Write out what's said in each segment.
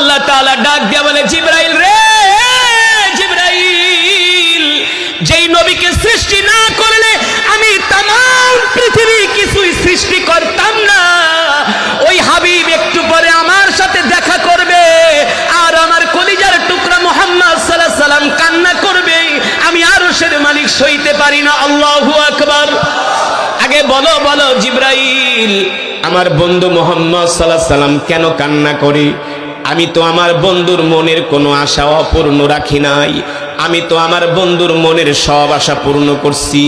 আল্লাহ তাআলা ডাক দিয়া বলে, জিবরাইল রে জিবরাইল, যেই নবীকে সৃষ্টি না করলে আমি তামাম পৃথিবী কিছুই সৃষ্টি করতাম না, ওই হাবিব একটু পরে আমার সাথে দেখা করবে আর আমার কলিজার টুকরা মুহাম্মদ সাল্লাল্লাহু আলাইহি সাল্লাম কান্না করবে, আমি আরশের মালিক সইতে পারি না। আল্লাহু আকবার। আগে বলো বলো জিবরাইল, আমার বন্ধু মুহাম্মদ সাল্লাল্লাহু আলাইহি সাল্লাম কেন কান্না করে? আমি তো আমার বন্ধুর মনের কোনো আশা অপূর্ণ রাখি নাই, আমি তো আমার বন্ধুর মনের সব আশা পূর্ণ করছি,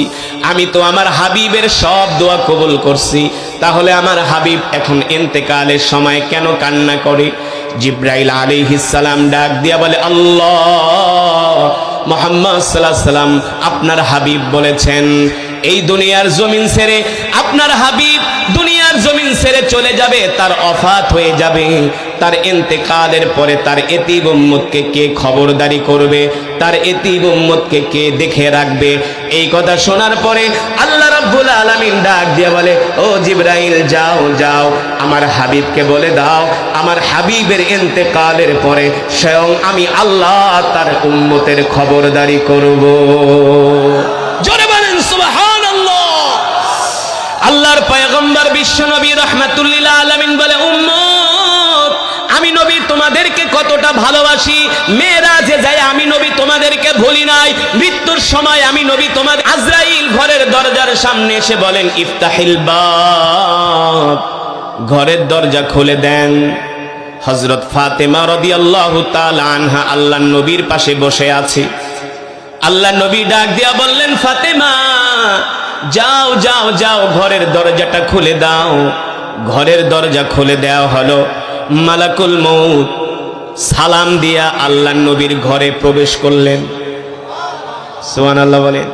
আমি তো আমার হাবিবের সব দোয়া কবুল করছি, তাহলে আমার হাবিব এখন ইন্তেকালের সময় কেন কান্না করে? জিবরাইল আলাইহিস সালাম ডাক দিয়া বলে, আল্লাহ, মুহাম্মদ সাল্লাল্লাহু আলাইহি সাল্লাম আপনার হাবিব বলেছেন এই দুনিয়ার জমিন ছেড়ে আপনার হাবিব দুনিয়ার জমিন ছেড়ে চলে যাবে, তার ওফাত হয়ে যাবে, তার ইন্তেকালের পরে তার এতিম উম্মতকে কে খবরদারি করবে, তার এতিম উম্মতকে কে দেখে রাখবে? এই কথা শোনার পরে আল্লাহ রাব্বুল আলামিন ডাক দিয়ে বলে, ও জিবরাইল যাও যাও, আমার হাবিবকে বলে দাও আমার হাবিবের ইন্তেকালের পরে স্বয়ং আমি আল্লাহ তার উম্মতের খবরদারি করব। জোরে বলেন সুবহানাল্লাহ। আল্লাহর পয়গম্বর বিশ্ব নবী রাহমাতুল লিল আলামিন বলে, উম্মত আমি নবী তোমাদেরকে কতটা ভালোবাসি, মেরাজে যায় আমি নবী তোমাদেরকে ভুলি নাই, মৃত্যুর সময় আমি নবী তোমাদের আজরাইল ঘরের দরজার সামনে এসে বলেন, ইফতাহিল বাব, ঘরের দরজা খুলে দেন। হযরত ফাতেমা রাদিয়াল্লাহু তাআলা আনহা আল্লাহর নবীর পাশে বসে আছে। আল্লাহ নবী ডাক দিয়া বললেন, ফাতেমা যাও যাও যাও, ঘরের দরজাটা খুলে দাও। ঘরের দরজা খুলে দেওয়া হলো। মালাকুল মউত সালাম দিয়া আল্লাহ নবীর ঘরে প্রবেশ করলেন। সুবহানাল্লাহ বলেন।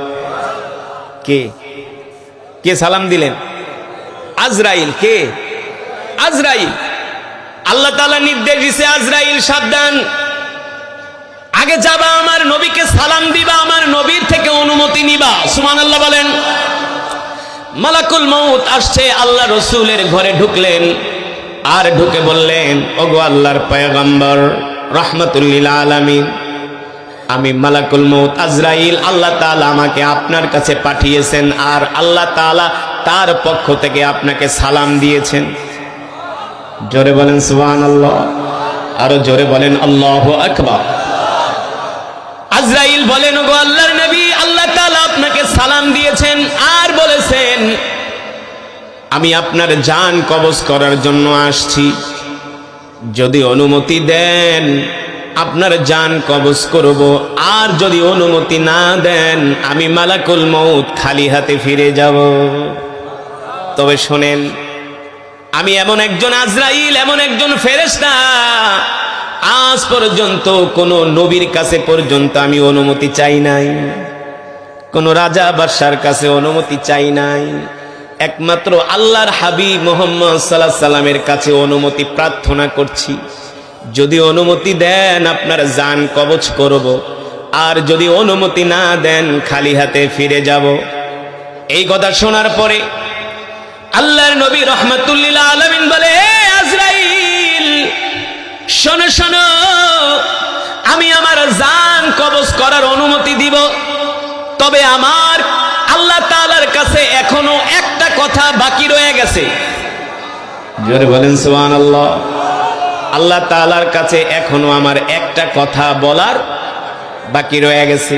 কে কে সালাম দিলেন? আজরাইল। কে? আজরাইল। আল্লাহ তাআলা নির্দেশ দিয়েছে, আজরাইল সাবধান, আগে যাবা আমার নবীকে সালাম দিবা, আমার নবীর থেকে অনুমতি নিবা। সুবহানাল্লাহ বলেন। মালাকুল মউত আসছে, আল্লাহ রাসূলের ঘরে ঢুকলেন আর ঢুকে বললেন, ওগো আল্লাহর পয়গম্বর রাহমাতুল লিল আলামিন, আমি মালাকুল মউত আজরাইল, আল্লাহ তাআলা আমাকে আপনার কাছে পাঠিয়েছেন আর আল্লাহ তাআলা তার পক্ষ থেকে আপনাকে সালাম দিয়েছেন। জোরে বলেন সুবহানাল্লাহ, আরো জোরে বলেন আল্লাহু আকবার। আজরাইল বলেন, ওগো আল্লাহর নবী, আল্লাহ তাআলা আপনাকে সালাম দিয়েছেন আর বলেছেন আমি আপনার জান কবজ করার জন্য আসছি, যদি অনুমতি দেন আপনার জান কবজ করব, আর যদি অনুমতি না দেন আমি মালাকুল মউত খালি হাতে ফিরে যাব। তবে শোনেন, আমি এমন একজন আজরাইল, এমন একজন ফেরেশতা, আজ পর্যন্ত কোন নবীর কাছে পর্যন্ত আমি অনুমতি চাই নাই, কোন রাজা বাদশার কাছে অনুমতি চাই নাই, একমাত্র আল্লাহর হাবিব মুহাম্মদ সাল্লাল্লাহু আলাইহি সাল্লামের কাছে অনুমতি প্রার্থনা করছি, যদি অনুমতি দেন আপনার জান কবজ করব, আর যদি অনুমতি না দেন খালি হাতে ফিরে যাব। এই কথা শোনার পরে আল্লাহর নবী রাহমাতুল লিল আলামিন বলে, আজরাইল শোনো শোনো, আমি আমার জান কবজ করার অনুমতি দিব, তবে আমার আল্লাহ তাআলার কাছে এখনো একটা কথা বাকি রয়ে গেছে। জোরে বলেন সুবহানাল্লাহ। আল্লাহ তাআলার কাছে এখনো আমার একটা কথা বলার বাকি রয়ে গেছে।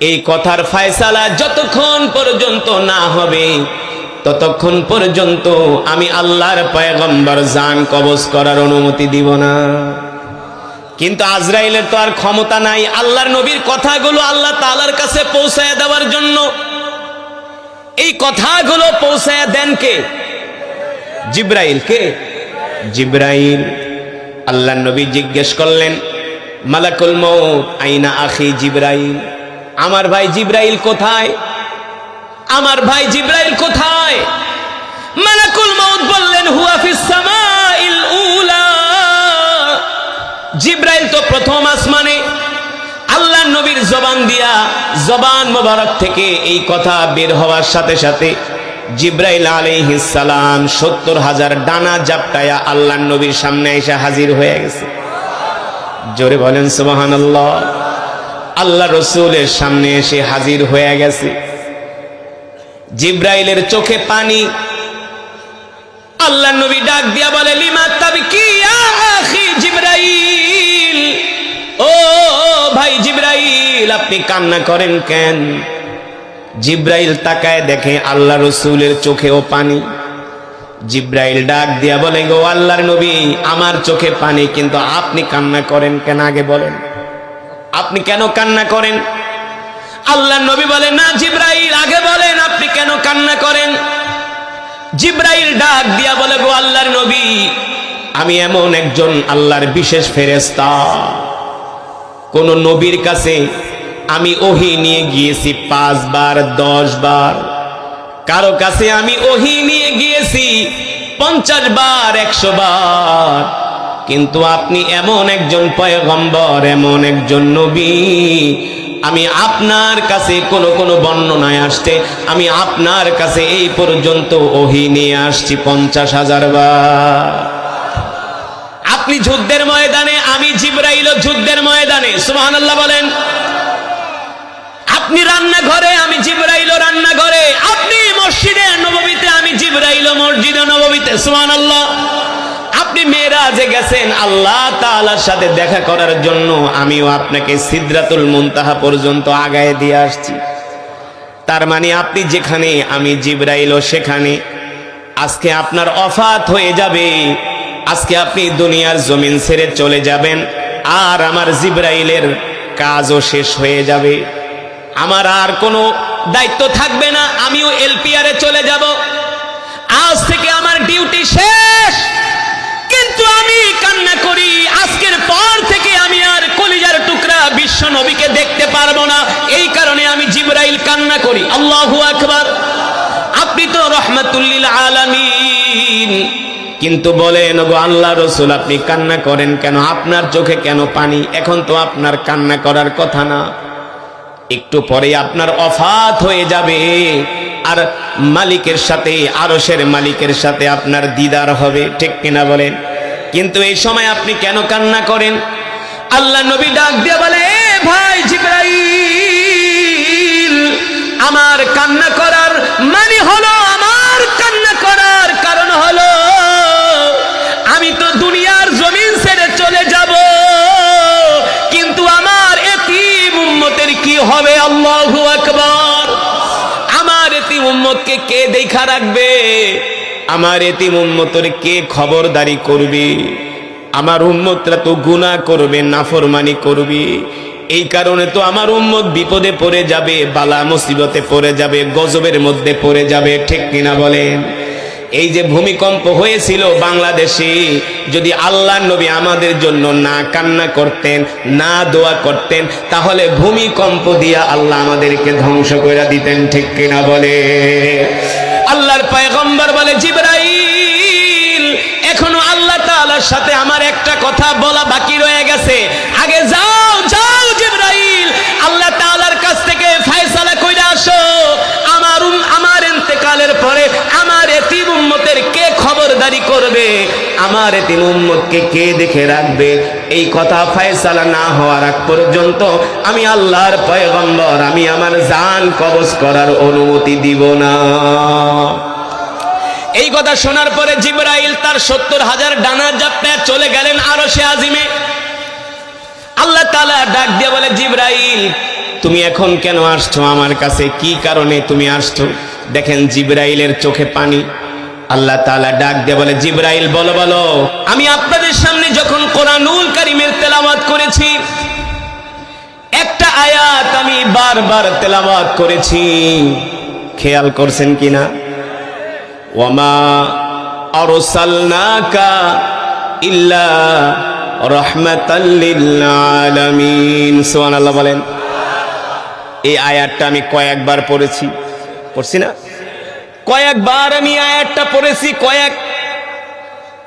এই কথার ফয়সালা যতক্ষণ পর্যন্ত না হবে ততক্ষণ পর্যন্ত আমি আল্লাহর পয়গম্বর জান কবজ করার অনুমতি দিব না। কিন্তু আজরাইলের তো আর ক্ষমতা নাই আল্লাহর নবীর কথাগুলো আল্লাহ তাআলার কাছে পৌঁছায় দেওয়ার জন্য। এই কথাগুলো পৌঁছায় দেন কে? জিবরাইল। কে? জিবরাইল। আল্লাহর নবী জিজ্ঞেস করলেন, মালাকুল মউত আইনা আখি জিবরাইল, আমার ভাই জিবরাইল কোথায়? আমার ভাই জিবরাইল কোথায়? মালাকুল মউত বললেন, হুয়া ফিস সামাইল উলা। জিবরাইল তো প্রথম আসমানে। আল্লাহর নবীর জবান দিয়া, জবান মোবারক থেকে এই কথা বের হওয়ার সাথে সাথে জিবরাইল আলাইহিস সালাম ৭০,০০০ ডানা জাপটায়া আল্লাহর নবীর সামনে এসে হাজির হয়ে গেছে। জোরে বলেন সুবহানাল্লাহ। আল্লাহ রসুলের সামনে এসে হাজির হয়ে গেছে। জিব্রাইলের চোখে পানি। আল্লাহ নবী ডাক দিয়া বলে, লিমা তাবকি ইয়া আখি জিব্রাইল, ও ভাই জিব্রাইল, আপনি কান্না করেন কেন? জিব্রাইল তাকায় দেখে আল্লাহ রসুলের চোখেও পানি। জিব্রাইল ডাক দিয়া বলে, গো আল্লাহর নবী, আমার চোখে পানি, কিন্তু আপনি কান্না করেন কেন? আগে বলেন, আপনি কেন কান্না করেন? আল্লাহর নবী বলে, না জিব্রাইল, আগে বলেন আপনি কেন কান্না করেন? জিব্রাইল ডাক দিয়া বলে, গো আল্লাহর নবী, আমি এমন একজন আল্লাহর বিশেষ ফেরেশতা, কোন নবীর কাছে আমি ওহী নিয়ে গিয়েছি 5 বার 10 বার, কারো কাছে আমি ওহী নিয়ে গিয়েছি 50 বার 100 বার, কিন্তু আপনি এমন একজন পয়গম্বর, এমন একজন নবী, আমি আপনার কাছে কোন বর্ণনায় আসছে আমি আপনার কাছে এই পর্যন্ত ওহী নিয়ে আসছি 50,000 বার। আপনি যুদ্ধের ময়দানে, আমি জিব্রাইল যুদ্ধের ময়দানে, সুবহানাল্লাহ বলেন। আপনি রান্নাঘরে, আমি জিব্রাইল রান্নাঘরে। আপনি মসজিদে নববীতে, আমি জিব্রাইল মসজিদে নববীতে, সুবহানাল্লাহ। আপনি মেরাজে গেছেন আল্লাহ তাআলার সাথে দেখা করার জন্য, আমিও আপনাকে সিদরাতুল মুনতাহা পর্যন্ত আগায় দিয়ে আসছি। তার মানে আপনি যেখানে, আমি জিব্রাইলও সেখানে। আজকে আপনার ওফাত হয়ে যাবে, আজকে আপনি দুনিয়ার জমিন ছেড়ে চলে যাবেন, আর আমার জিব্রাইলের কাজও শেষ হয়ে যাবে, আমার আর কোনো দায়িত্ব থাকবে না, আমিও এলপিআরে চলে যাব, আজ থেকে আমার ডিউটি শেষ। কিন্তু আমি কান্না করি, আজকের পর থেকে আমি আর কলিজার টুকরা বিশ্ব নবীকে দেখতে পারবো না, এই কারণে আমি জিব্রাইল কান্না করি। আল্লাহু আকবার। আপনি তো রাহমাতুল লিল আলামিন, কিন্তু বলেন গো আল্লাহ রসুল, আপনি কান্না করেন কেন? আপনার চোখে কেন পানি? এখন তো আপনার কান্না করার কথা না, একটু পরে আপনার ওফাত হয়ে যাবে, আর মালিকের সাথে, আরশের মালিকের সাথে আপনার দিদার হবে, ঠিক কিনা বলেন? কিন্তু এই সময় আপনি কেন কান্না করেন? আল্লাহ নবী ডাক দিয়ে বলে, এ ভাই জিব্রাইল, আমার কান্না করার মানে হলো, আমার কান্না করার কারণ হলো, আমি তো দুনিয়ার জমিন ছেড়ে চলে যাব, কিন্তু আমার এতিম উম্মতের কি হবে? আল্লাহু আকবার। আমার এতিম উম্মতকে কে দেখা রাখবে? আমার এতিম উম্মতের কে খবরদারি করবে? আমার উম্মতরা তো গুনাহ করবে, নাফরমানি করবে, এই কারণে তো আমার উম্মত বিপদে পড়ে যাবে, বালা মুসিবতে পড়ে যাবে, গজবের মধ্যে পড়ে যাবে, ঠিক কিনা বলেন? এই যে ভূমিকম্প হয়েছিল বাংলাদেশে, যদি আল্লাহর নবী আমাদের জন্য না কান্না করতেন, না দোয়া করতেন, তাহলে ভূমিকম্প দিয়া আল্লাহ আমাদেরকে ধ্বংস করে দিতেন, ঠিক কিনা বলে? আল্লাহর পয়গম্বর বলে, জিব্রাইল, এখনো আল্লাহ তাআলার সাথে আমার একটা কথা বলা বাকি রয়ে গেছে, আগে যাও যাও জিব্রাইল, আল্লাহ তাআলার কাছ থেকে ফয়সালা কইরা আসো, আমার ইন্তেকালের পরে আমার এতিম উম্মতের কে খবরদারি করবে, আমার এতিম উম্মতকে কে দেখে রাখবে, এই কথা ফয়সালা না হওয়ার আগ পর্যন্ত আমি আল্লাহর পয়গম্বর, আমি আমার জান কবজ করার অনুমতি দিব না। এই কথা শোনার পরে জিব্রাইল তার 70,000 ডানা জাপটায় চলে গেলেন আরশে আজিমে। আল্লাহ তাআলা ডাক দিয়ে বলে, জিব্রাইল, তুমি এখন কেন আসছো আমার কাছে? কি কারণে তুমি আসছো? দেখেন জিব্রাইলের চোখে পানি। আল্লাহ তাআলা ডাক দিয়ে বলে, জিব্রাইল বলো বলো, আমি আপনাদের সামনে যখন কোরআনুল কারীমের তেলাওয়াত করেছি, একটা আয়াত আমি বারবার তেলাওয়াত করেছি, খেয়াল করছেন কিনা? ওয়ামা আরসালনাকা ইল্লা রাহমাতাল লিল আলামিন। সুবহানাল্লাহ বলেন। এই আয়াতটা আমি কয়েকবার পড়ছি না? কয়েকবার আমি আয়াতটা পড়েছি,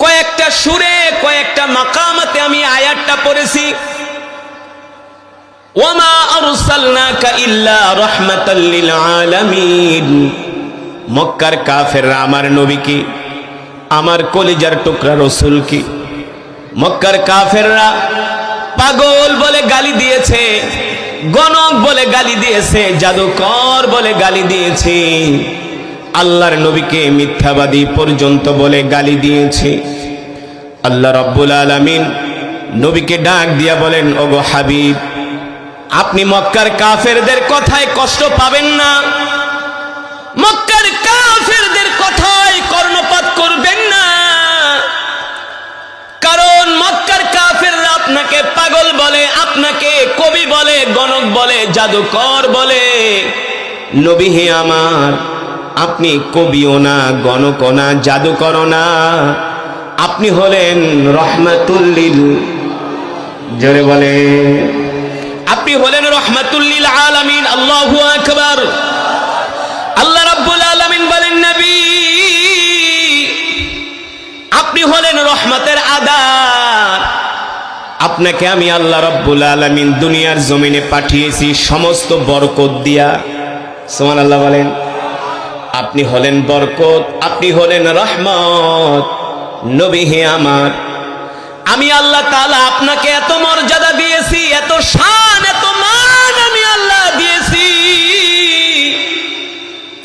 কয়েকটা সুরে, কয়েকটা মাকামাতে আমি আয়াতটা পড়েছি। ওয়ামা আরসালনাকা ইল্লা রাহমাতাল লিল আলামিন। মক্কার কাফেররা আমার নবীকে, আমার কলিজার টুকরা রাসূলকে, মক্কার কাফেররা পাগল বলে গালি দিয়েছে, গণক বলে গালি দিয়েছে, জাদুকর বলে গালি দিয়েছে, আল্লাহর নবীকে মিথ্যাবাদী পর্যন্ত বলে গালি দিয়েছে। আল্লাহ রাব্বুল আলামিন নবীকে ডাক দিয়া বলেন, ওগো হাবিব, আপনি মক্কার কাফেরদের কথায় কষ্ট পাবেন না, মক্কার কাফেরদের কথায় কর্ণপাত করবেন না, কারণ মক্কার কাফেররা আপনাকে পাগল বলে, আপনাকে কবি বলে, গণক বলে, জাদুকর বলে। নবী হে আমার, আপনি কবিও না, গণকও না, জাদুকরও না, আপনি হলেন রহমাতুল লিল, জোরে বলে, আপনি হলেন রহমাতুল লিল আলামিন। আল্লাহু আকবার। আল্লাহ রাব্বুল আলামিন বলেন, নবী আপনি হলেন রহমতের আদার, আপনাকে আমি আল্লাহ রাব্বুল আলামিন দুনিয়ার জমিনে পাঠিয়েছি সমস্ত বরকত দিয়া। সুবহানাল্লাহ বলেন। আপনি হলেন বরকত, আপনি হলেন রহমত। নবী হে আমার, আমি আল্লাহ তাআলা আপনাকে এত মর্যাদা দিয়েছি, এত শান, এত মান আমি আল্লাহ দিয়েছি।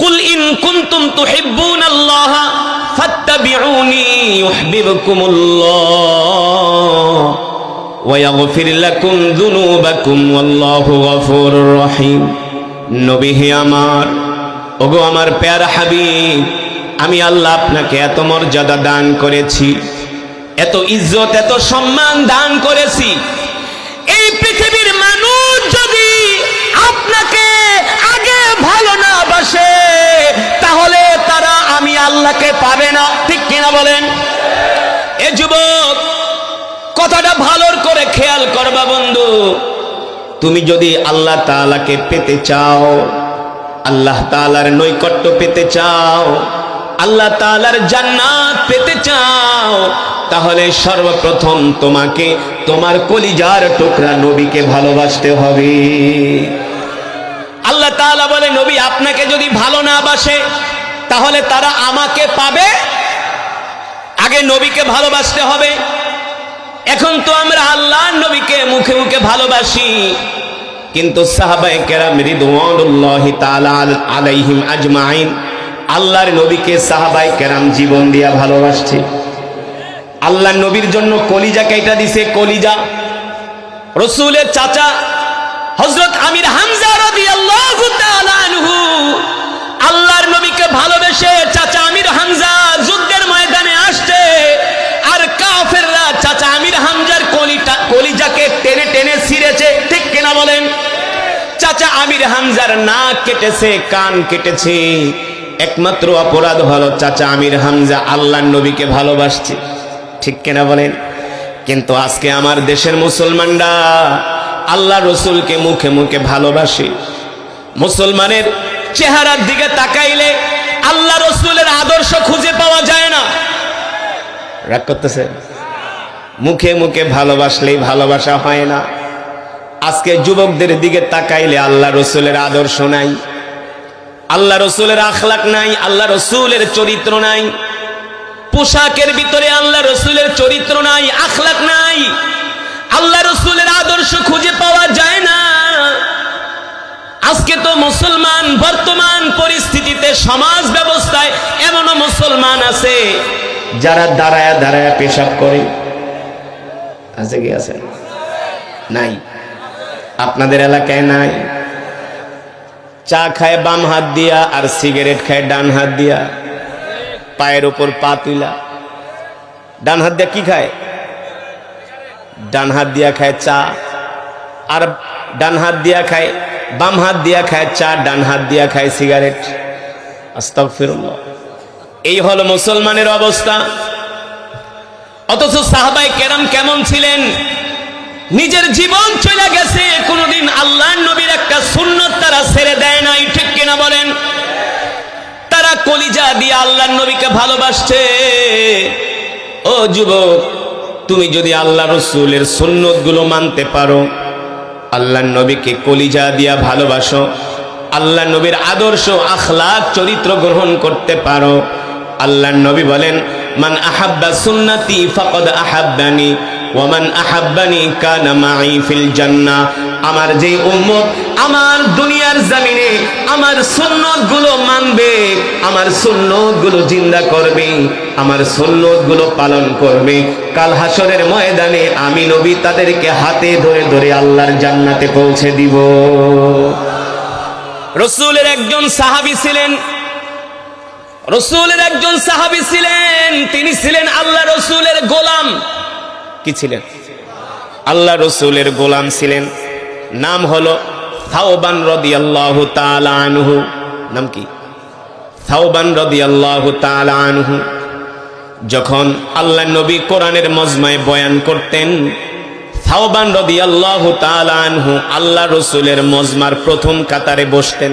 কুল ইন কুনতুম তুহিব্বুনাল্লাহ ফাত্তাবিউনি ইউহিব্বুকুমুল্লাহ ওয়া ইয়াগফির লাকুম যুনুবাকুম ওয়াল্লাহু গফুরুর রহিম। নবী হে আমার, ওগো আমার প্যারা হাবিব, আমি আল্লাহ আপনাকে এত মর্যাদা দান করেছি, এত ইজ্জত, এত সম্মান দান করেছি। এই পৃথিবীর মানুষ যদি আপনাকে আগে ভালো না বাসে, তাহলে তারা আমি আল্লাহকে পাবে না। ঠিক কিনা বলেন? এ যুবক, কথাটা ভালো করে খেয়াল করবা বন্ধু। তুমি যদি আল্লাহ তাআলাকে পেতে চাও, আল্লাহ তাআলার নৈকট্য পেতে চাও, আল্লাহ তাআলার জান্নাত পেতে চাও, তাহলে সর্বপ্রথম তোমাকে তোমার কলিজার টুকরা নবীকে ভালোবাসতে হবে। আল্লাহ তাআলা বলে, নবী আপনাকে যদি ভালো না বাসে, তাহলে তারা আমাকে পাবে? আগে নবীকে ভালোবাসতে হবে। এখন তো আমরা আল্লাহর নবীকে মুখে মুখে ভালোবাসি, কিন্তু সাহাবায়ে কেরাম রিদওয়ানুল্লাহি তাআলা আলাইহিম আজমাইন আল্লাহর নবীকে সাহাবায়ে কেরাম জীবন দিয়া ভালোবাসছে। আল্লাহর নবীর জন্য কলিজা কেটে দিছে, কলিজা। রাসূলের চাচা হযরত আমির হামজা রাদিয়াল্লাহু তাআলা আনহু আল্লাহর নবীকে ভালোবেসে চাচা আমির হামজা যুদ্ধের ময়দানে আসছে, আর কাফেররা চাচা আমির হামজার কলিজাকে টেনে টেনে ছিঁড়েছে। ঠিক কিনা বলেন? চাচা আমির হামজার নাক কেটেছে, কান কেটেছে। একমাত্র অপরাধ হলো চাচা আমির হামজা আল্লাহর নবীকে ভালোবাসছে। ঠিক কিনা বলেন? কিন্তু আজকে আমার দেশের মুসলমানরা আল্লাহ রসুলকে মুখে মুখে ভালোবাসে। মুসলমানের চেহারার দিকে তাকাইলে আল্লাহ রসুলের আদর্শ খুঁজে পাওয়া যায় না। রাগ করতেছে? মুখে মুখে ভালোবাসলেই ভালোবাসা হয় না। আজকে যুবকদের দিকে তাকাইলে আল্লাহ রসুলের আদর্শ নাই, আল্লাহ রসুলের আখলাক নাই, আল্লাহ রসুলের চরিত্র নাই। পোশাকের ভিতরে আল্লাহ রসুলের চরিত্র নাই, আখলাক নাই, আল্লাহ রসুলের আদর্শ খুঁজে পাওয়া যায় না। আজকে তো মুসলমান বর্তমান পরিস্থিতিতে সমাজ ব্যবস্থায় এমনও মুসলমান আছে যারা দাঁড়ায়া দাঁড়ায়া পেশাব করে। আছে কি? আছে? নাই? আপনাদের এলাকায় নাই? চা খায় বাম হাত দিয়া আর সিগারেট খায় ডান হাত দিয়া, পায়ের উপর পা তুলা। ডান হাত দিয়া কি খায়? ডান হাত দিয়া খায় চা, আর ডান হাত দিয়া খায়, বাম হাত দিয়া খায় চা, ডান হাত দিয়া খায় সিগারেট। আস্তাগফিরুল্লাহ। এই হলো মুসলমানের অবস্থা। অথচ সাহাবায়ে কেরাম কেমন ছিলেন? নিজের জীবন চলে গেছে, কোনদিন আল্লাহর নবীর একটা সুন্নত তারা ছেড়ে দেয় নাই। ঠিক কিনা বলেন? তারা কলিজা দিয়ে আল্লাহর নবীকে ভালোবাসছে। ও যুবক, তুমি যদি আল্লাহ রসুলের সুন্নত গুলো মানতে পারো, আল্লাহর নবীকে কলিজা দিয়া ভালোবাসো, আল্লাহর নবীর আদর্শ আখলাক চরিত্র গ্রহণ করতে পারো, আল্লাহর নবী বলেন, মান আহাব্বা সুন্নতি ফাকাদ আহাব্বানি ওয়ামান আহাব্বানি কানা মাই ফিল জান্নাহ। আমার যে উম্মত আমার দুনিয়ার জমিনে আমার সুন্নতগুলো মানবে, আমার সুন্নতগুলো জিন্দা করবে, আমার সুন্নতগুলো পালন করবে, কাল হাসরের ময়দানে আমি নবী তাদেরকে হাতে ধরে ধরে আল্লাহর জান্নাতে পৌঁছে দিব। রাসূলের একজন সাহাবী ছিলেন, রাসূলের একজন সাহাবী ছিলেন, তিনি ছিলেন আল্লাহ রাসূলের গোলাম। কি ছিলেন? আল্লাহ রাসূলের গোলাম ছিলেন। নাম হলো সাওবান রাদিয়াল্লাহু তাআলা আনহু। নাম কি? সাওবান রাদিয়াল্লাহু তাআলা আনহু। যখন আল্লাহ নবী কোরআনের মজমায় বয়ান করতেন, সাওবান রাদিয়াল্লাহু তাআলা আনহু আল্লাহ রাসূলের মজমার প্রথম কাতারে বসতেন।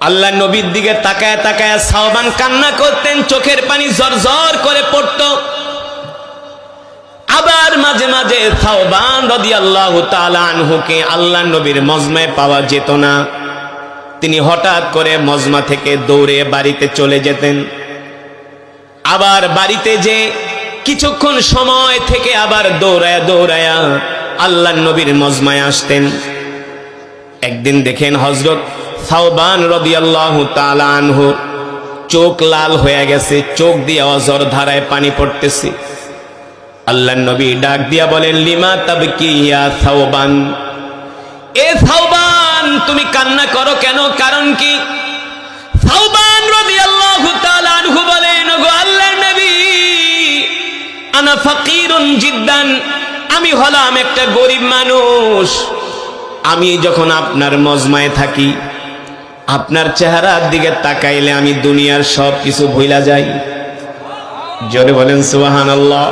আল্লাহ নবীর দিকে তাকায় তাকায় সাওবান কান্না করতেন, চোখের পানি ঝরঝর করে পড়তো। আবার মাঝে মাঝে সাওবান রাদিয়াল্লাহু তাআলা আনহুকে আল্লাহ নবীর মজমায় পাওয়া যেত না। তিনি হঠাৎ করে মজমা থেকে দৌড়ে বাড়িতে চলে যেতেন। আবার বাড়িতে যে কিছুক্ষণ সময় থেকে আবার দৌড়ায়া দৌড়ায়া আল্লাহ নবীর মজমায় আসতেন। একদিন দেখেন হযরত সাওবান রাদিয়াল্লাহু তাআলা আনহু চোখ লাল হয়ে গেছে, চোখ দিয়ে অঝর ধারায় পানি পড়তেছে। আল্লাহ নবী ডাক দিয়া বলেন, লিমা তাবকি ইয়া সাওবান, এ সাওবান তুমি কান্না করো কেন, কারণ কি? সাওবান রাদিয়াল্লাহু তাআলা আনহু বলেন, ওগো আল্লাহর নবী, আনা ফাকিরুন জিদ্দান, আমি হলাম একটা গরিব মানুষ। আমি যখন আপনার মজমায় থাকি, আপনার চেহারার দিকে তাকাইলে আমি দুনিয়ার সব কিছু ভুলা যাই। জোরে বলেন সুবহানাল্লাহ।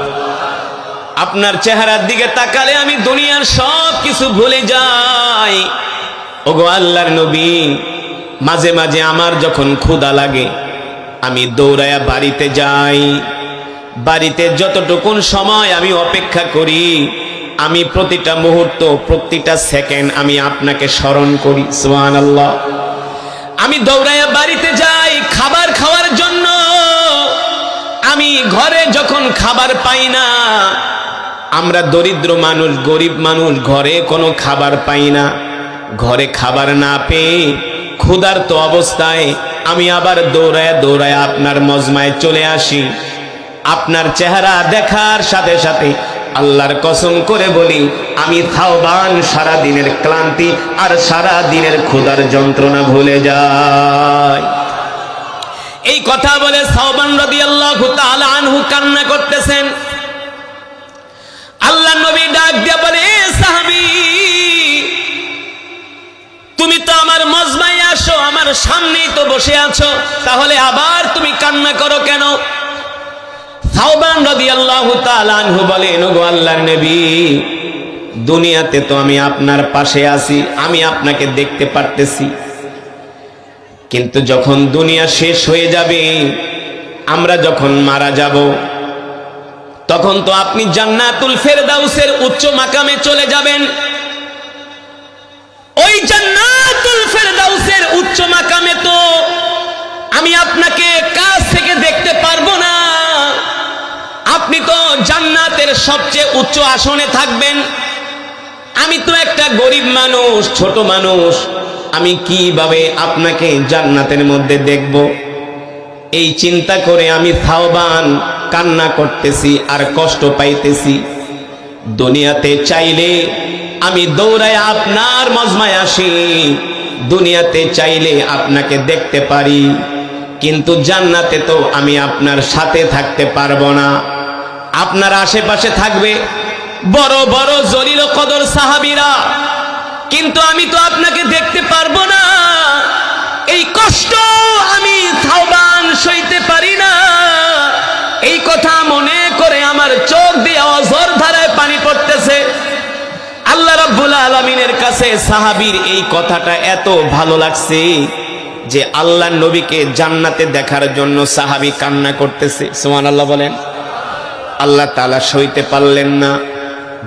আপনার চেহারার দিকে তাকালে আমি দুনিয়ার সব কিছু ভুলে যাই। ওগো আল্লাহর নবী, মাঝে মাঝে আমার যখন ক্ষুধা লাগে আমি দৌড়ায়া বাড়িতে যাই। বাড়িতে যতটুকুন সময় আমি অপেক্ষা করি, আমি প্রতিটা মুহূর্ত প্রতিটা সেকেন্ড আমি আপনাকে স্মরণ করি। সুবহানাল্লাহ। আমি দৌড়ায়া বাড়িতে যাই খাবার খাওয়ার জন্য। আমি ঘরে যখন খাবার পাই না, আমরা দরিদ্র মানুষ, গরিব মানুষ, ঘরে কোনো খাবার পাই না। ঘরে খাবার না পেয়ে ক্ষুধার্ত অবস্থায় আমি আবার দৌড়ায় দৌড়ায় আপনার মজমায় চলে আসি। আপনার চেহারা দেখার সাথে সাথে আল্লাহর কসম করে বলি, আমি সাওবান সারা দিনের ক্লান্তি আর সারা দিনের ক্ষুধার যন্ত্রণা ভুলে যাই। এই কথা বলে সাওবান রাদিয়াল্লাহু তাআলা আনহু কান্না করতেছেন। আল্লাহ নবী ডাক দিয়া বলে, এ সাহাবী, তুমি তো আমার মজমায় আসো, আমার সামনেই তো বসে আছো, তাহলে আবার তুমি কান্না করো কেন? সাওবান রাদিয়াল্লাহু তাআলা আনহু বলেন, ওগো আল্লাহর নবী, দুনিয়াতে তো আমি আপনার পাশে আছি, আমি আপনাকে দেখতে পারতেছি, কিন্তু যখন দুনিয়া শেষ হয়ে যাবে, আমরা যখন মারা যাব, তখন তো আপনি জান্নাতুল ফেরদাউসের উচ্চ মাকামে চলে যাবেন। ওই জান্নাতুল ফেরদাউসের উচ্চ মাকামে তো আমি আপনাকে কাছ থেকে দেখতে পারবো না। আপনি তো জান্নাতের সবচেয়ে উচ্চ আসনে থাকবেন। আমি তো একটা গরিব মানুষ, ছোট মানুষ, আমি কিভাবে আপনাকে জান্নাতের মধ্যে দেখব? এই চিন্তা করে আমি সাওবান কান্না করতেছি আর কষ্ট পাইতেছি। দুনিয়াতে চাইলে আমি দৌড়ায় আপনার মজমায় আসি, দুনিয়াতে চাইলে আপনাকে দেখতে পারি, কিন্তু জান্নাতে তো আমি আপনার সাথে থাকতে পারবো না। আপনার আশেপাশে থাকবে বড় বড় জলিল কদর সাহাবীরা, কিন্তু আমি তো আপনাকে দেখতে পারবো না। এই কষ্ট আমি সাওবান সইতে পারি না। এই কথা মনে করে আমার চোখ দিয়ে অঝর ধারায় পানি পড়তেছে। আল্লাহ রাব্বুল আলামিনের কাছে সাহাবীর এই কথাটা এত ভালো লাগছে যে আল্লাহর নবীকে জান্নাতে দেখার জন্য সাহাবী কান্না করতেছে। সুবহানাল্লাহ বলেন। আল্লাহ তাআলা সইতে পারলেন না,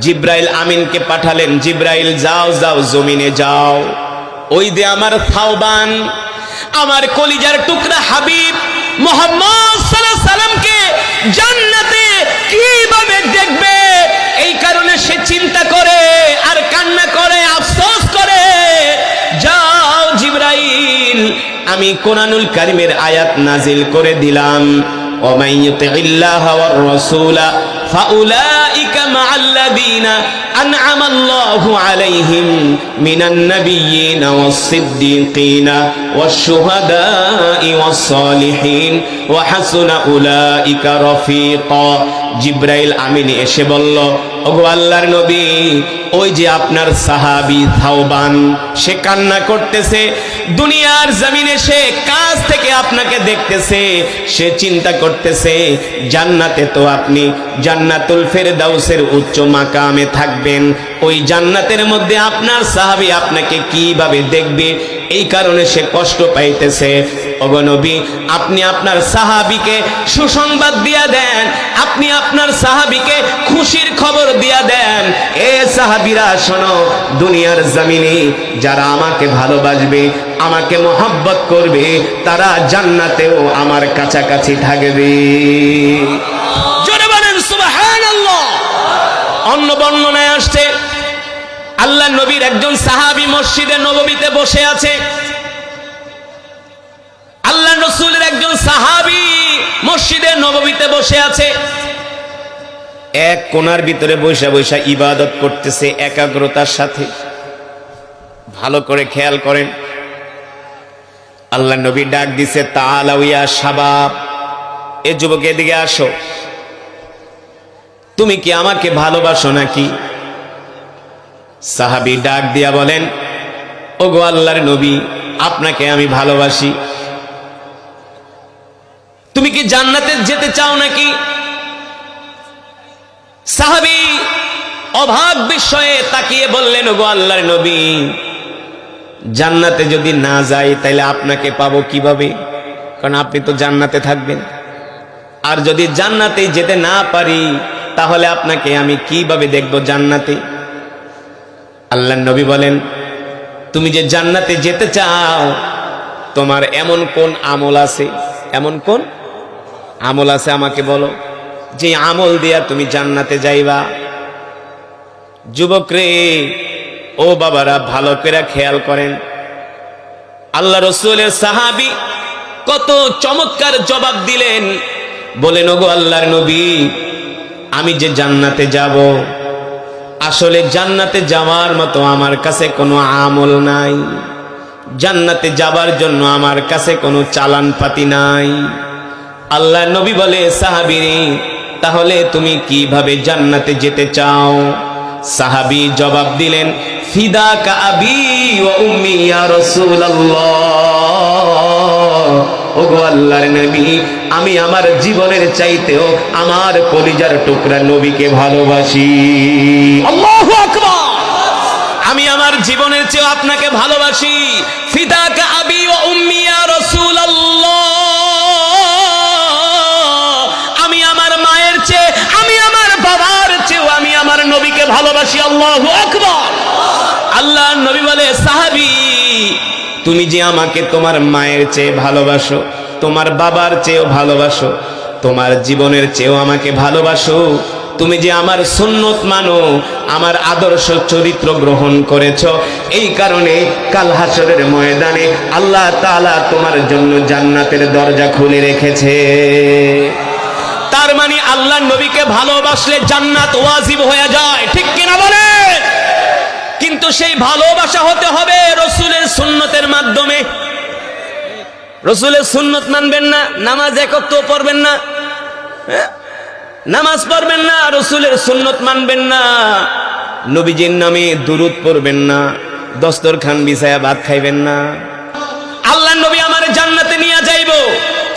জিব্রাইল আমিনকে পাঠালেন, জিব্রাইল যাও যাও জমিনে যাও, ওই যে আমার সাওবান, আমার কলিজার টুকরা হাবিব মুহাম্মদ সাল্লাল্লাহু আলাইহি সাল্লামকে জান্নাতে কিভাবে দেখবে এই কারণে সে চিন্তা করে আর কান্না করে, আফসোস করে, যাও জিবরাইল, আমি কোরআনুল কারীমের আয়াত নাজিল করে দিলাম, ওয়ামান ইউতিইল্লাহ ওয়ার রাসূলা ফাউলাইকা মাআল্লাযীনা আন'আমা আল্লাহু আলাইহিম মিনান নাবিয়্যিনা ওয়াস-সিদ্দীকিনা ওয়াশ-শুহাদাই ওয়াস-সালিহিন ওয়া হাসুনা উলাইকা রাফীকা। জিবরাইল আমিন এসে বলল, ওগো আল্লাহর নবী, ওই যে আপনার সাহাবী থাওবান, সে কান্না করতেছে, দুনিয়ার জমিনে সে কাছ থেকে আপনাকে দেখতেছে, সে চিন্তা করতেছে জান্নাতে তো আপনি জান্নাতুল ফেরদাউসের উচ্চ মাকামে থাকবেন, ওই জান্নাতের মধ্যে আপনার সাহাবী আপনাকে কিভাবে দেখবে, এই কারণে সে কষ্ট পাইতেছে। ওগো নবী, আপনি আপনার সাহাবীকে সুসংবাদ দিয়া দেন, আপনি আপনার সাহাবীকে খুশির খবর দিয়া দেন। এ সাহাবীরা শোনো, দুনিয়ার জমিনে যারা আমাকে ভালোবাসবে, আমাকে মহব্বত করবে, তারা জান্নাতেও আমার কাছাকাছি থাকবে। জোরে বলেন সুবহানাল্লাহ। অন্য বর্ণনায় আসছে, আল্লাহ নবীর একজন সাহাবী মসজিদে নববীতে বসে আছে। আল্লাহ রাসূলের একজন সাহাবী মসজিদে নববীতে বসে আছে, এক কোণার ভিতরে বৈশা বৈশা ইবাদত করতেছে একাগ্রতার সাথে। ভালো করে খেয়াল করেন, আল্লাহ নবী ডাক দিছে, তাআলাউ ইয়া শাবাব, এ যুবক এদিকে আসো, তুমি কি আমাকে ভালোবাসো নাকি? সাহাবী ডাক দিয়া বলেন, ওগো আল্লাহর নবী, আপনাকে আমি ভালোবাসি। তুমি কি জান্নাতে যেতে চাও নাকি? সাহাবী অবাক বিস্ময়ে তাকিয়ে বললেন, ওগো আল্লাহর নবী, জান্নাতে যদি না যাই তাহলে আপনাকে পাবো কিভাবে? কারণ আপনি তো জান্নাতে থাকবেন। আর যদি জান্নাতে যেতে না পারি তাহলে আপনাকে আমি কিভাবে দেখবো জান্নাতে? আল্লাহর নবী বলেন, তুমি যে জান্নাতে যেতে চাও, তোমার এমন কোন আমল আছে, এমন কোন আমল আছে আমাকে বলো, যে আমল দিয়া তুমি জান্নাতে যাইবা। যুবক রে, ও বাবারা, ভালো করে খেয়াল করেন, আল্লাহ রাসূলের সাহাবী কত চমৎকার জবাব দিলেন। বলেন, ওগো আল্লাহর নবী, আমি যে জান্নাতে যাব, আসলে জান্নাতে যাওয়ার মতো আমার কাছে কোনো আমল নাই, জান্নাতে যাবার জন্য আমার কাছে কোনো চালান পাতি নাই। আল্লাহর নবী বলে, সাহাবী, তাহলে তুমি কিভাবে জান্নাতে যেতে চাও? সাহাবী জবাব দিলেন, ফিদাকা আবি ওয়া উম্মি ইয়া রাসূলুল্লাহ, ওগো আল্লাহর নবী, আমি আমার জীবনের চাইতেও আমার কলিজার টুকরা নবীকে ভালোবাসি। আল্লাহু আকবার। আমি আমার জীবনের চেয়েও আপনাকে ভালোবাসি। ফিদাকা আবি ওয়া উম্মি ইয়া রাসূলুল্লাহ, আমি আমার মায়ের চেয়ে, আমি আমার বাবার চেয়েও আমি আমার নবীকে ভালোবাসি। আল্লাহু আকবার। আল্লাহর নবী বলে, সাহাবী, তুমি যে আমাকে তোমার মায়ের চেয়ে ভালোবাসো, তোমার বাবার চেয়েও ভালোবাসো, তোমার জীবনের চেয়েও আমাকে ভালোবাসো, তুমি যে আমার সুন্নত মানো, আমার আদর্শ চরিত্র গ্রহণ করেছো, এই কারণে কাল হাসরের ময়দানে আল্লাহ তাআলা তোমার জন্য জান্নাতের দরজা খুলে রেখেছে। তার মানে আল্লাহ নবীকে ভালোবাসলে জান্নাত ওয়াজিব হয়ে যায়, ঠিক কিনা বলে? কিন্তু সেই ভালোবাসা হতে হবে রাসূলের সুন্নতের মাধ্যমে। রাসূলের সুন্নত মানবেন না, নামাজ একত্র পড়বেন না, নামাজ পড়বেন না, রাসূলের সুন্নত মানবেন না, নবীজির নামে দুরূদ পড়বেন না, দস্তরখান বিছায়া ভাত খাইবেন না। আল্লাহর নবী আমারে জান্নাতে নিয়ে যাইবো,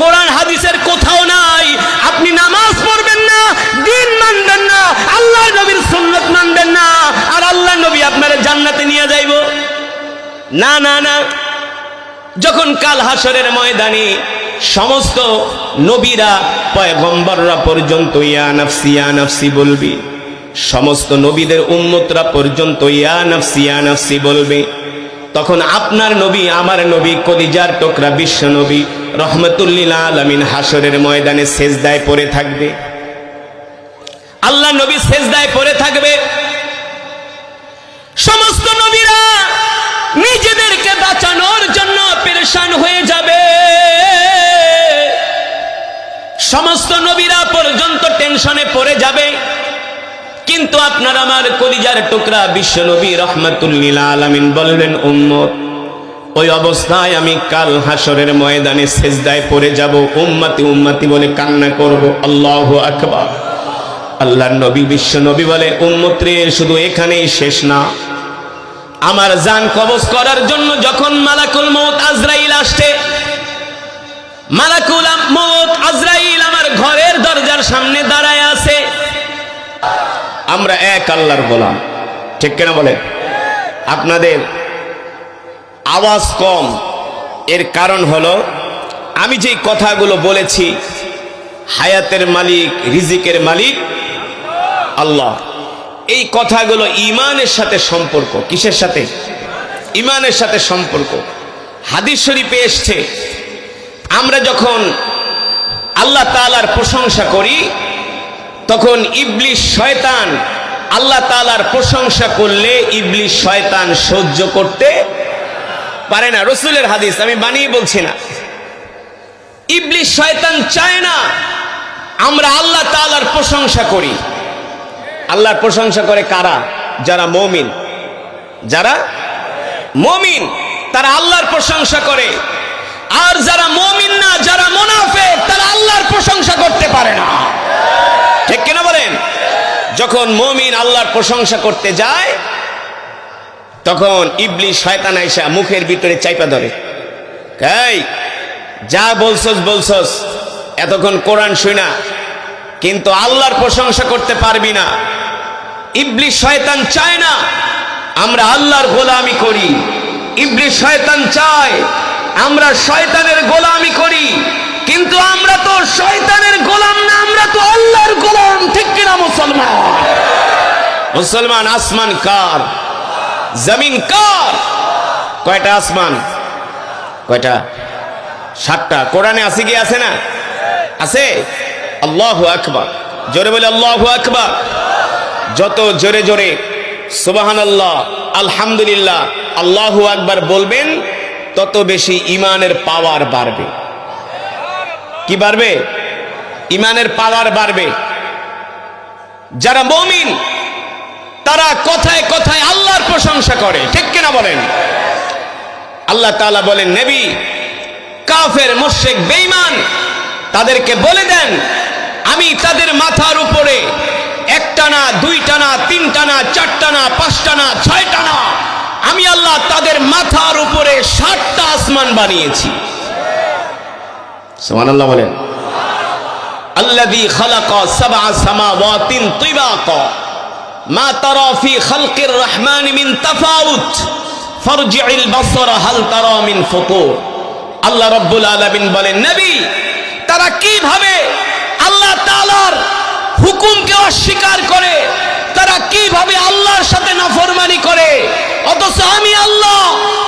কোরআন হাদিসের কোথাও নাই। আপনি নামাজ পড়বেন না, দ্বীন মানবেন না, আল্লাহর নবীর সুন্নত মানবেন না, আর আল্লাহর নবী আপনারে জান্নাতে নিয়ে যাইবো? না না না। যখন কাল হাসরের ময়দানে সমস্ত নবীরা, পয়গম্বররা পর্যন্ত ইয়া নাফসি ইয়া নাফসি বলবে, সমস্ত নবীদের উম্মতরা পর্যন্ত ইয়া নাফসি ইয়া নাফসি বলবে, তখন আপনার নবী, আমার নবী, কলিজার টুকরা বিশ্ব নবী রহমতুল লিল আলামিন হাসরের ময়দানে সেজদায় পড়ে থাকবে। আল্লাহ নবী সেজদায় পড়ে থাকবে। সমস্ত নবীরা নিজেদেরকে বাঁচানোর জন্য পেরেশান হয়ে যাবে। সমস্ত নবীরা পর্যন্ত টেনশনে পড়ে যাবে। কিন্তু আপনার আমার কলিজার টুকরা বিশ্ব নবী রাহমাতুল লিল আলামিন বললেন, উম্মত, ওই অবস্থায় আমি কাল হাসরের ময়দানে সেজদায় পড়ে যাব, উম্মতি উম্মতি বলে কান্না করব। আল্লাহু আকবার। আল্লাহর নবী বিশ্ব নবী বলে, উম্মত রে, শুধু এখানেই শেষ না, আমার জান কবজ করার জন্য যখন মালাকুল মউত আজরাইল আসছে, মালাকুল মউত আজরাইল আমার ঘরের দরজার সামনে দাঁড়ায় আছে। আমরা এক আল্লাহর গোলাম, ঠিক কিনা বলে? আপনাদের আওয়াজ কম, এর কারণ হলো আমি যে কথাগুলো বলেছি, হায়াতের মালিক, রিজিকের মালিক আল্লাহ। এই কথাগুলো ঈমানের সাথে সম্পর্ক। কিসের সাথে? ঈমানের সাথে সম্পর্ক। হাদিস শরীফে এসেছে, আমরা যখন আল্লাহ তাআলার প্রশংসা করি, তখন ইবলিস শয়তান আল্লাহ তাআলার প্রশংসা করলে ইবলিস শয়তান সহ্য করতে পারে না। রাসূলের হাদিস, আমি বানিয়ে বলছি না। ইবলিস শয়তান চায় না আমরা আল্লাহ তাআলার প্রশংসা করি। আল্লাহর প্রশংসা করে কারা? যারা মুমিন। যারা মুমিন তারা আল্লাহর প্রশংসা করে। আর যারা মুমিন না, যারা মুনাফিক, তারা আল্লাহর প্রশংসা করতে পারে না। ঠিক কিনা বলেন? যখন মুমিন আল্লাহর প্রশংসা করতে যায়, তখন ইবলিস শয়তান আইসা মুখের ভিতরে চাইপা ধরে, এই যা বলছস বলছস, এতক্ষণ কোরআন শুনা, কিন্তু আল্লাহর প্রশংসা করতে পারবি না। ইবলিস শয়তান চায় না আমরা আল্লাহর গোলামি করি। ইবলিস শয়তান চায় আমরা শয়তানের গোলামি করি, কিন্তু আমরা তো শয়তানের গোলাম না, আমরা তো আল্লাহর গোলাম। ঠিক কিনা মুসলমান? মুসলমান, আসমান কার? জমিন কার? কয়টা আসমান? কয়টা? 7টা। কোরআনে আছে কি আছে না? আছে। আল্লাহু আকবার। জোরে বলে আল্লাহু আকবার। যত জোরে জোরে সুবহানাল্লাহ, আলহামদুলিল্লাহ, আল্লাহু আকবার বলবেন, তত বেশি ঈমানের পাওয়ার বাড়বে। কি বাড়বে? ঈমানের পাওয়ার বাড়বে। যারা মুমিন তারা কথায় কথায় আল্লাহর প্রশংসা করে। ঠিক কিনা বলেন? আল্লাহ তাআলা বলেন, নবী, কাফের, মুশরিক, বেঈমান তাদেরকে বলে দেন, আমি তাদের মাথার উপরে 1টা না, 2টা না, 3টা না, 4টা না, 5টা না, 6টা না, আমি আল্লাহ তাদের মাথার উপরে 7টা আসমান বানিয়েছি। সুবহানাল্লাহ বলেন। আল্লাযী খালাকা সাবআ সামাওয়াতিন তিবাকা মা তারা ফি খালকির রহমান মিন তাফাউত ফারজি'ল বাসরা হাল তারা মিন ফুতুর। আল্লাহ রাব্বুল আলামিন বলেন, নবী, তারা কিভাবে আল্লাহ তাআলার হুকুমকে অস্বীকার করে, তারা কিভাবে আল্লাহর সাথে নাফরমানি করে, অথচ আমি আল্লাহ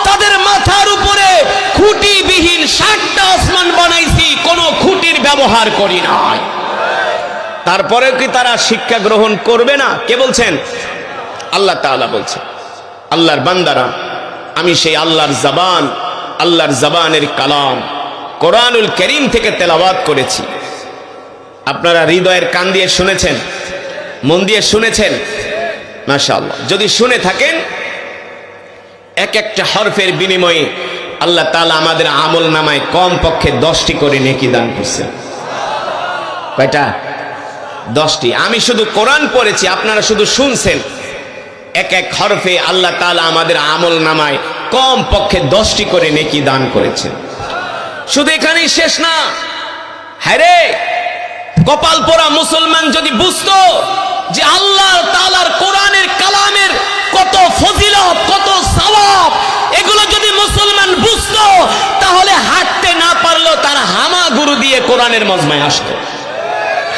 তাদের মাথার উপরে খুঁটিবিহীন 7টা আসমান বানাইছি, কোনো খুঁটির ব্যবহার করি নাই। তারপরে কি তারা শিক্ষা গ্রহণ করবে না? কে বলছেন? আল্লাহ তাআলা বলছেন। আল্লাহর বান্দারা, আমি সেই আল্লাহর জবান, আল্লাহর জবানের কালাম কোরআনুল কারীম থেকে তেলাওয়াত করেছি। আপনারা হৃদয়ের কান দিয়ে শুনেছেন, মন দিয়ে শুনেছেন? মাশাআল্লাহ। যদি শুনে থাকেন, এক একটা হরফের বিনিময়ে আল্লাহ তাআলা আমাদের আমল নামায় কম পক্ষে 10টি করে নেকি দান করছেন। কয়টা? 10টি। আমি শুধু কোরআন পড়েছি, আপনারা শুধু শুনছেন। এক এক হরফে আল্লাহ তাআলা আমাদের আমল নামায় কম পক্ষে 10টি করে নেকি দান করেছেন। শুধু এখানেই শেষ না। হ্যাঁ রে, কপাল পোড়া মুসলমান যদি বুঝতো যে আল্লাহ তাআলার কোরআনের কালামের কত ফজিলত, কত সওয়াব, এগুলো যদি মুসলমান বুঝতো, তাহলে হাঁটতে না পারলেও তার হামাগুড়ি দিয়ে কোরআনের মজমায় আসতো।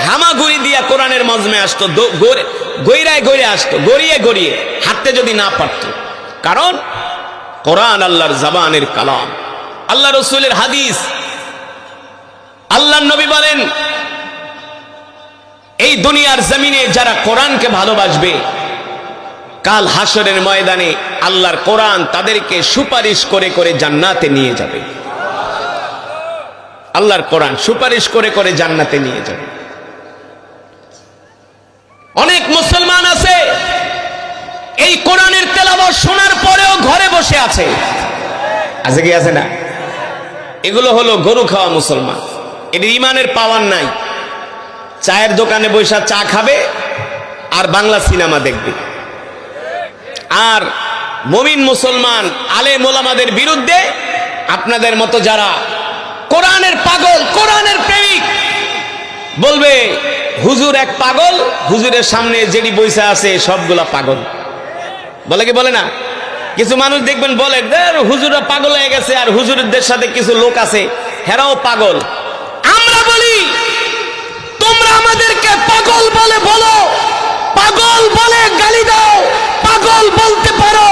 হামাগুড়ি দিয়ে কোরআনের মজমায় আসতো, গইরায় গইরে আসতো, গড়িয়ে গড়িয়ে, হাঁটতে যদি না পারত। কারণ কোরআন আল্লাহর জবানের কালাম, আল্লাহ রাসূলের হাদিস। আল্লাহর নবী বলেন, এই দুনিয়ার জমিনে যারা কোরআনকে ভালোবাসবে, কাল হাসরের ময়দানে আল্লাহর কোরআন তাদেরকে সুপারিশ করে করে জান্নাতে নিয়ে যাবে। আল্লাহর কোরআন সুপারিশ করে করে জান্নাতে নিয়ে যাবে। অনেক মুসলমান আছে এই কোরআনের তেলাওয়াত শোনার পরেও ঘরে বসে আছে। আছে কি আছে না? এগুলো হলো গরু খাওয়া মুসলমান। এদের ইমানের পাওয়ার নাই। চায়ের দোকানে বসে চা খাবে আর বাংলা সিনেমা দেখবে। আর মুমিন মুসলমান আলেম ওলামাদের বিরুদ্ধে আপনাদের মতো যারা কোরআনের পাগল, কোরআনের প্রেমিক, বলবে হুজুর এক পাগল, হুজুরের সামনে যেটি বইসা আছে সবগুলা পাগল। বলে কি বলে না? কিছু মানুষ দেখবেন বলে হুজুররা পাগল হয়ে গেছে, আর হুজুরদের সাথে কিছু লোক আছে হেরাও পাগল। আমরা বলি তোমরা আমাদেরকে পাগল বলে বলো, পাগল বলে গালি দাও, পাগল বলতে পারো,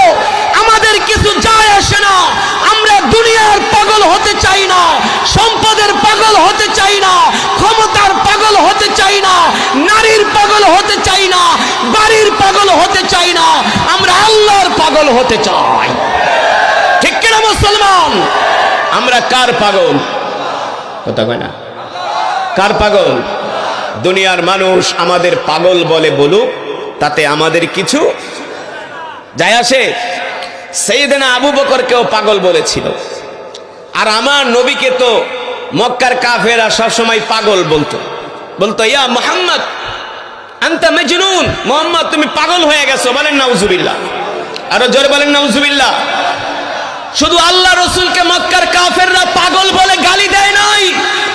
আমাদের কিছু যায় আসে না। আমরা দুনিয়ার পাগল হতে চাই না, সম্পদের পাগল হতে চাই না, ক্ষমতার পাগল হতে চাই না, নারীর পাগল হতে চাই না, বাড়ির পাগল হতে চাই না, আমরা আল্লাহর পাগল হতে চাই। ঠিক কিনা মুসলমান? আমরা কার পাগল? কথা কয় না? কার পাগল? দুনিয়ার মানুষ আমাদের পাগল বলে বলুক, তাতে আমাদের কিছু যায় আসে? সাইয়েদনা আবু বকরকেও পাগল বলেছিল, আর আমার নবীকে তো মক্কার কাফেররা সবসময় পাগল বলতো ইয়া মুহাম্মদ আনতা মাজনুন, মুহাম্মদ তুমি পাগল হয়ে গেছো। বলেন নাউজুবিল্লাহ, আরো জোরে বলেন নাউজুবিল্লাহ। শুধু আল্লাহ রসুলকে মক্কার কাফেররা পাগল বলে গালি দেয় নাই,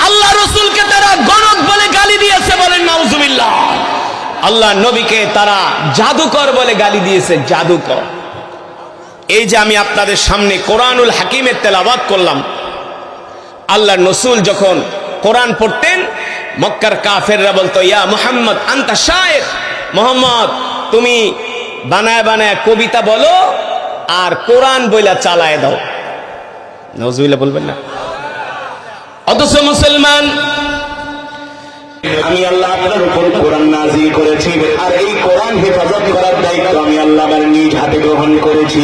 আল্লাহ রসুলকে তারা গণক বলে গালি দিয়েছে। বলেন নাউজুবিল্লাহ। আল্লাহ নবীকে তারা জাদুকর বলে গালি দিয়েছে, জাদুকর। এই যে আমি আপনাদের সামনে কোরআনুল হাকিমের তেলাওয়াত করলাম, আল্লাহ রসুল যখন কোরআন পড়তেন মক্কার কাফেররা বলতো ইয়া মুহাম্মদ আনতা শায়ের, মুহাম্মদ তুমি বানায় বানায় কবিতা বলো আর কোরআন বইলা চালায় দাও। নাউজুবিল্লাহ বলবেন না? অথচ মুসলমান, আমি আল্লাহ আপনার উপর কোরআন নাযিল করেছি, আর এই কোরআন হেফাজত করার দায়িত্ব আমি আল্লাহ আমার নিজ হাতে গ্রহণ করেছি।